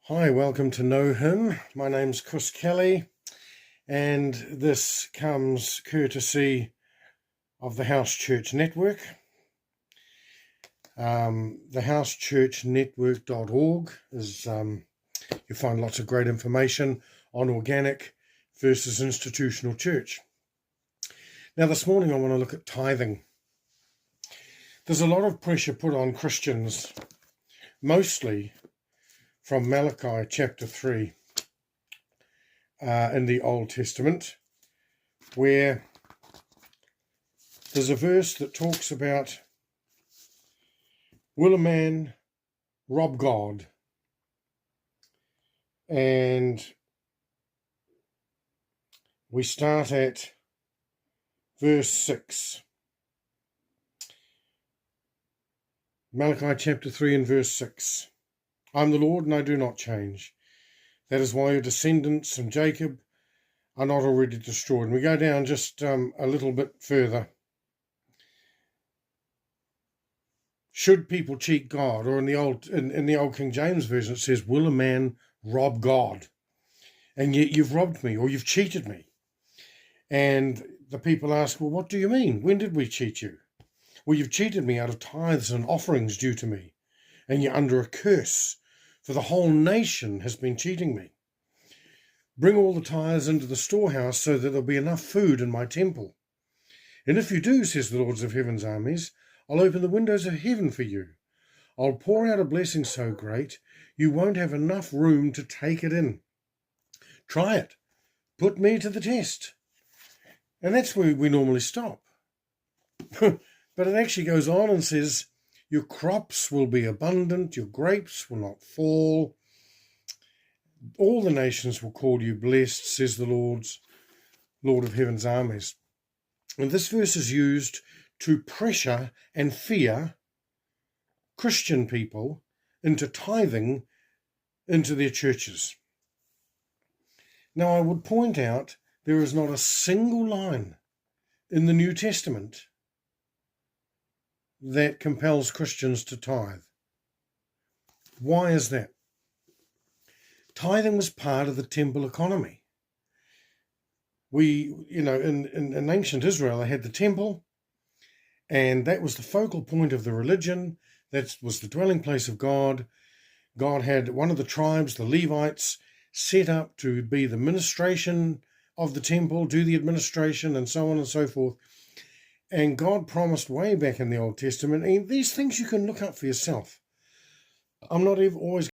Hi, welcome to Know Him. My name's Chris Kelly, and this comes courtesy of the House Church Network. The housechurchnetwork.org is, you find lots of great information on organic versus institutional church. Now, this morning I want to look at tithing. There's a lot of pressure put on Christians, mostly from Malachi chapter 3 in the Old Testament, where there's a verse that talks about, will a man rob God? And we start at verse 6. Malachi chapter 3 and verse 6. I'm the Lord and I do not change. That is why your descendants and Jacob are not already destroyed. And we go down just a little bit further. Should people cheat God? Or in the old King James Version it says, will a man rob God? And yet you've robbed me, or you've cheated me. And the people ask, well, what do you mean? When did we cheat you? Well, you've cheated me out of tithes and offerings due to me. And you're under a curse, for the whole nation has been cheating me. Bring all the tithes into the storehouse so that there'll be enough food in my temple. And if you do, says the Lord of Heaven's armies, I'll open the windows of heaven for you. I'll pour out a blessing so great, you won't have enough room to take it in. Try it. Put me to the test. And that's where we normally stop. But it actually goes on and says, your crops will be abundant, your grapes will not fall. All the nations will call you blessed, says the Lord of Heaven's armies. And this verse is used to pressure and fear Christian people into tithing into their churches. Now, I would point out there is not a single line in the New Testament that compels Christians to tithe. Why is that? Tithing was part of the temple economy. In ancient Israel, they had the temple, and that was the focal point of the religion. That was the dwelling place of God. God had one of the tribes, the Levites, set up to be the ministration of the temple, do the administration, and so on and so forth. And God promised way back in the Old Testament, and these things you can look up for yourself. I'm not always